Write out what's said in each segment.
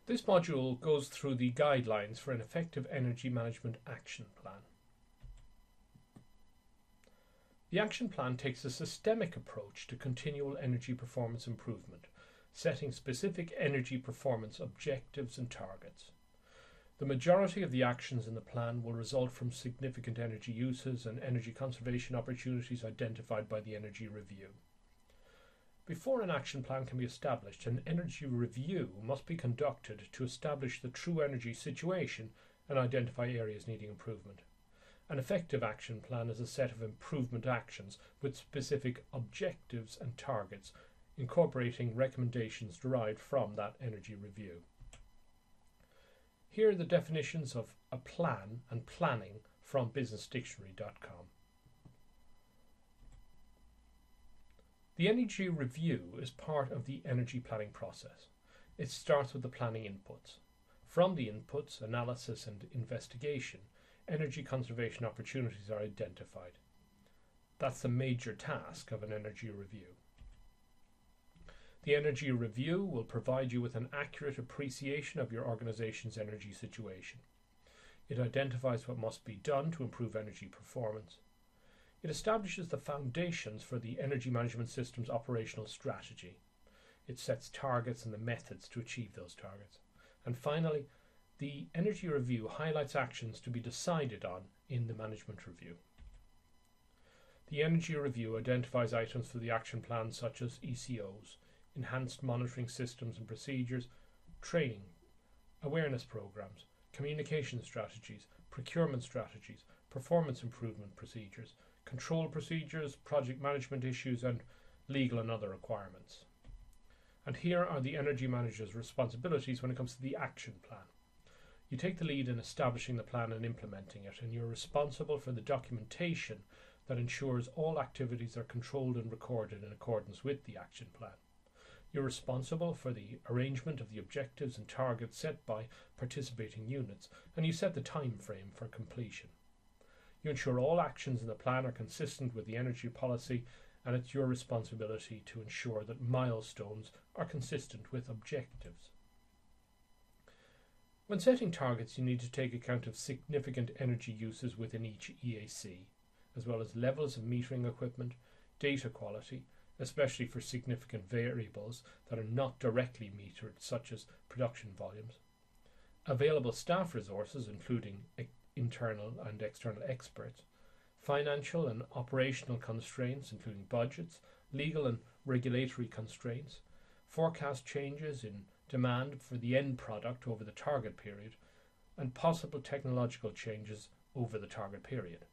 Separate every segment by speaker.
Speaker 1: This module goes through the guidelines for an effective energy management action plan. The action plan takes a systemic approach to continual energy performance improvement, setting specific energy performance objectives and targets. The majority of the actions in the plan will result from significant energy uses and energy conservation opportunities identified by the energy review. Before an action plan can be established, an energy review must be conducted to establish the true energy situation and identify areas needing improvement. An effective action plan is a set of improvement actions with specific objectives and targets, incorporating recommendations derived from that energy review. Here are the definitions of a plan and planning from businessdictionary.com. The energy review is part of the energy planning process. It starts with the planning inputs. From the inputs, analysis and investigation, energy conservation opportunities are identified. That's the major task of an energy review. The energy review will provide you with an accurate appreciation of your organization's energy situation. It identifies what must be done to improve energy performance. It establishes the foundations for the energy management system's operational strategy. It sets targets and the methods to achieve those targets. And finally, the energy review highlights actions to be decided on in the management review. The energy review identifies items for the action plan such as ECOs, enhanced monitoring systems and procedures, training, awareness programs, communication strategies, procurement strategies, performance improvement procedures, control procedures, project management issues, and legal and other requirements. And here are the energy manager's responsibilities when it comes to the action plan. You take the lead in establishing the plan and implementing it, and you're responsible for the documentation that ensures all activities are controlled and recorded in accordance with the action plan. You're responsible for the arrangement of the objectives and targets set by participating units, and you set the time frame for completion. You ensure all actions in the plan are consistent with the energy policy, and it's your responsibility to ensure that milestones are consistent with objectives. When setting targets, you need to take account of significant energy uses within each EAC, as well as levels of metering equipment, data quality, especially for significant variables that are not directly metered, such as production volumes, available staff resources, including internal and external experts, financial and operational constraints, including budgets, legal and regulatory constraints, forecast changes in demand for the end product over the target period, and possible technological changes over the target period.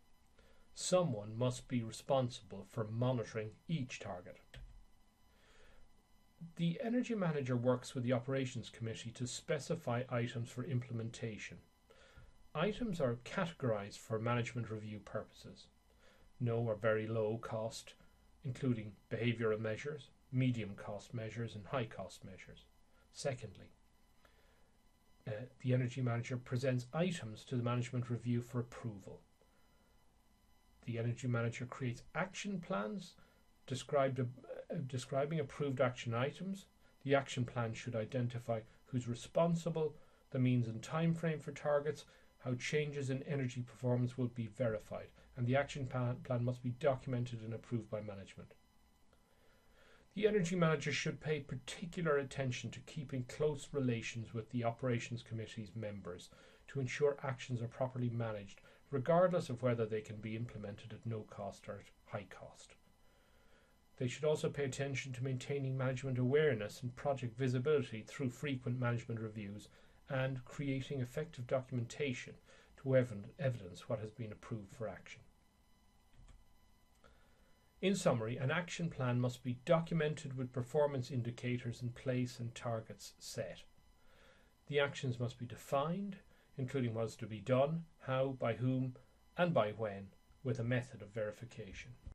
Speaker 1: Someone must be responsible for monitoring each target. The Energy Manager works with the Operations Committee to specify items for implementation. Items are categorized for management review purposes. No or very low cost, including behavioral measures, medium cost measures, and high cost measures. Secondly, the Energy Manager presents items to the management review for approval. The Energy Manager creates action plans describing approved action items. The action plan should identify who's responsible, the means and time frame for targets, how changes in energy performance will be verified, and the action plan must be documented and approved by management. The Energy Manager should pay particular attention to keeping close relations with the Operations Committee's members to ensure actions are properly managed, regardless of whether they can be implemented at no cost or at high cost. They should also pay attention to maintaining management awareness and project visibility through frequent management reviews and creating effective documentation to evidence what has been approved for action. In summary, an action plan must be documented with performance indicators in place and targets set. The actions must be defined, including what is to be done, how, by whom, and by when, with a method of verification.